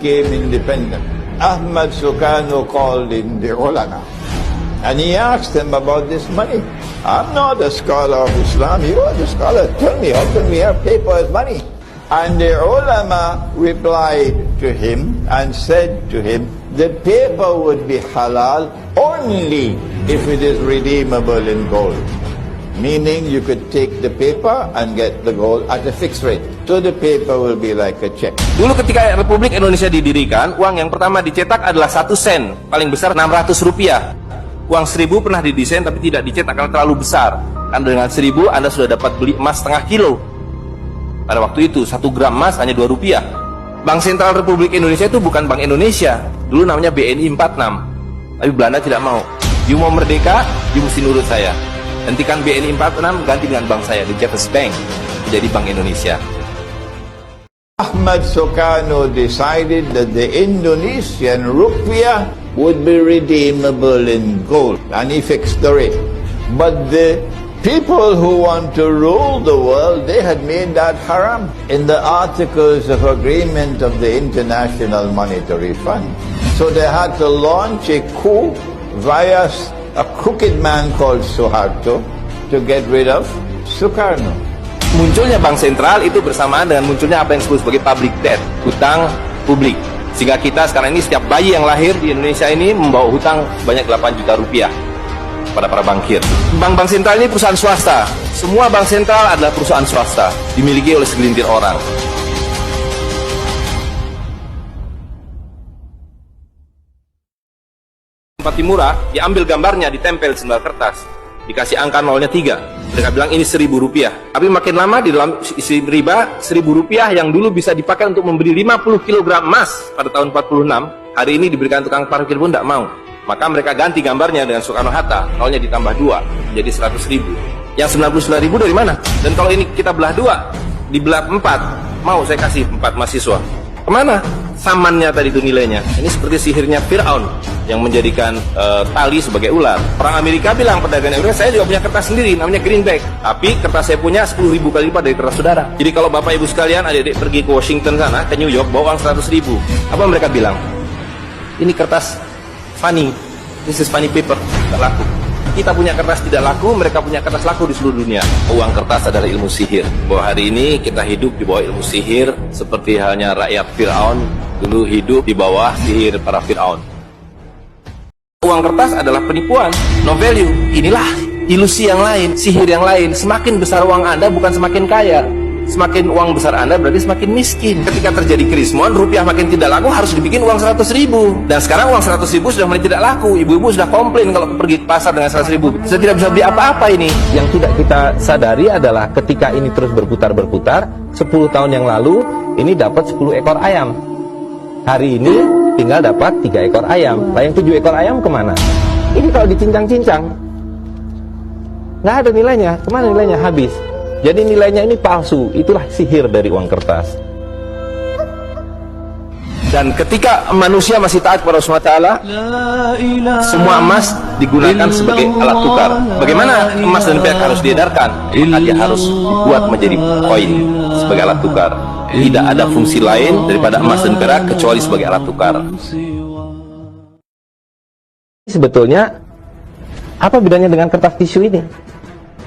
became independent, Ahmad Sukarno called in the ulama and he asked them about this money. I'm not a scholar of Islam, you are the scholar. Tell me, how can we have paper as money? And the ulama replied to him and said to him, the paper would be halal only if it is redeemable in gold. Meaning you could take the paper and get the gold at a fixed rate. So the paper will be like a check. Dulu ketika Republik Indonesia didirikan, uang yang pertama dicetak adalah 1 sen, paling besar 600 rupiah. Uang 1000 pernah didesain tapi tidak dicetak karena terlalu besar. Karena dengan 1000 Anda sudah dapat beli emas setengah kilo. Pada waktu itu 1 gram emas hanya 2 rupiah. Bank Sentral Republik Indonesia itu bukan Bank Indonesia. Dulu namanya BNI 46. Tapi Belanda tidak mau. You mau merdeka, you mesti nurut saya. Hentikan BNI 46, ganti dengan bank saya, the Jeffers Bank, jadi Bank Indonesia. Ahmad Sukarno decided that the Indonesian rupiah would be redeemable in gold, and he fixed the rate. But the people who want to rule the world, they had made that haram in the Articles of Agreement of the International Monetary Fund. So they had to launch a coup via a crooked man called Suharto to get rid of Sukarno. Munculnya bank sentral itu bersamaan dengan munculnya apa yang disebut sebagai public debt, hutang publik. Sehingga kita sekarang ini setiap bayi yang lahir di Indonesia ini membawa hutang banyak 8 juta rupiah pada para bankir. Bank-bank sentral ini perusahaan swasta. Semua bank sentral adalah perusahaan swasta, dimiliki oleh segelintir orang. Timurah, diambil gambarnya, ditempel di sendal kertas, dikasih angka nolnya 3. Mereka bilang ini 1.000 rupiah. Tapi makin lama di dalam isi riba, 1.000 rupiah yang dulu bisa dipakai untuk membeli 50 kg emas pada tahun 46, hari ini diberikan tukang parkir pun tidak mau. Maka mereka ganti gambarnya dengan Soekarno-Hatta, nolnya ditambah 2, jadi 100.000. Yang 99.000 dari mana? Dan kalau ini kita belah 2, dibelah 4, mau saya kasih 4 mahasiswa. Kemana? Samannya tadi itu nilainya. Ini seperti sihirnya Fir'aun yang menjadikan tali sebagai ular. Orang Amerika bilang, pedagang Amerika, saya juga punya kertas sendiri, namanya greenback. Tapi kertas saya punya 10.000 kali lipat dari kertas saudara. Jadi kalau bapak ibu sekalian, adik-adik pergi ke Washington sana, ke New York, bawa uang 100.000. Apa mereka bilang? Ini kertas funny, this is funny paper, tidak laku. Kita punya kertas tidak laku, mereka punya kertas laku di seluruh dunia. Uang kertas adalah ilmu sihir. Bahwa hari ini kita hidup di bawah ilmu sihir, seperti halnya rakyat Fir'aun dulu hidup di bawah sihir para Fir'aun. Uang kertas adalah penipuan, no value. Inilah ilusi yang lain, sihir yang lain. Semakin besar uang Anda bukan semakin kaya. Semakin uang besar Anda berarti semakin miskin. Ketika terjadi kerismuan, rupiah makin tidak laku, harus dibikin uang 100.000. Dan sekarang uang 100.000 sudah mulai tidak laku. Ibu-ibu sudah komplain kalau pergi ke pasar dengan 100.000. Saya tidak bisa beli apa-apa ini. Yang tidak kita sadari adalah ketika ini terus berputar-berputar, 10 tahun yang lalu ini dapat 10 ekor ayam. Hari ini tinggal dapat 3 ekor ayam. Lah yang 7 ekor ayam kemana? Ini kalau dicincang-cincang nggak ada nilainya. Kemana nilainya? Habis. Jadi nilainya ini palsu. Itulah sihir dari uang kertas. Dan ketika manusia masih taat kepada Allah SWT, semua emas digunakan sebagai alat tukar. Bagaimana emas dan perak harus diedarkan? Maka dia harus dibuat menjadi koin sebagai alat tukar. Tidak ada fungsi lain daripada emas dan perak kecuali sebagai alat tukar. Sebetulnya apa bedanya dengan kertas tisu ini?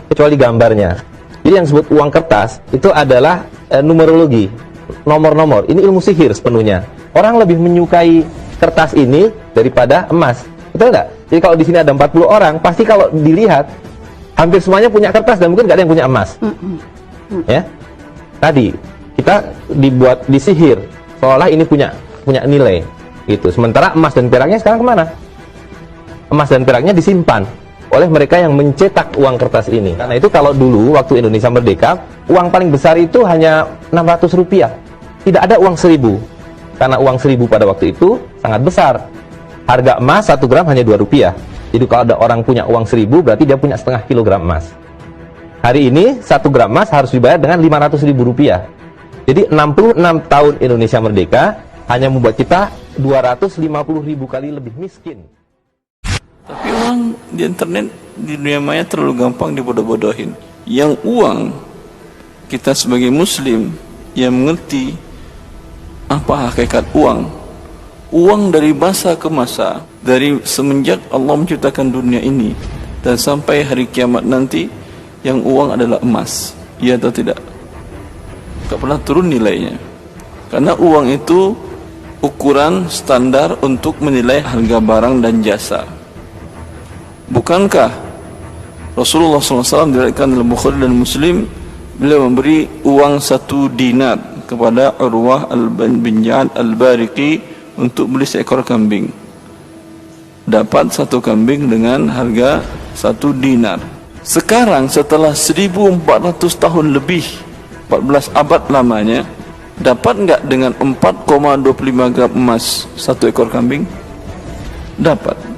Kecuali gambarnya. Jadi yang disebut uang kertas itu adalah numerologi, nomor-nomor. Ini ilmu sihir sepenuhnya. Orang lebih menyukai kertas ini daripada emas. Betul nggak? Jadi kalau di sini ada 40 orang, pasti kalau dilihat hampir semuanya punya kertas dan mungkin nggak ada yang punya emas. Ya, tadi kita dibuat disihir seolah ini punya nilai gitu. Sementara emas dan peraknya sekarang kemana? Emas dan peraknya disimpan oleh mereka yang mencetak uang kertas ini. Karena itu kalau dulu waktu Indonesia merdeka, uang paling besar itu hanya 600 rupiah. Tidak ada uang 1000. Karena uang 1000 pada waktu itu sangat besar. Harga emas 1 gram hanya 2 rupiah. Jadi kalau ada orang punya uang 1000, berarti dia punya setengah kilogram emas. Hari ini 1 gram emas harus dibayar dengan 500.000 rupiah. Jadi 66 tahun Indonesia merdeka hanya membuat kita 250.000 kali lebih miskin. Tapi orang di internet, di dunia maya terlalu gampang dibodoh-bodohin. Yang uang, kita sebagai muslim yang mengerti apa hakikat uang, Uang dari masa ke masa, dari semenjak Allah menciptakan dunia ini dan sampai hari kiamat nanti, yang uang adalah emas. Iya atau tidak? Tak pernah turun nilainya. Karena uang itu ukuran standar untuk menilai harga barang dan jasa. Bukankah Rasulullah SAW diriwayatkan dalam Bukhari dan Muslim, beliau memberi uang 1 dinar kepada Urwah bin Ja'ad al-Bariqi untuk beli seekor kambing. Dapat 1 kambing dengan harga 1 dinar. Sekarang setelah 1400 tahun lebih, 14 abad lamanya, dapat enggak dengan 4,25 gram emas 1 ekor kambing? Dapat.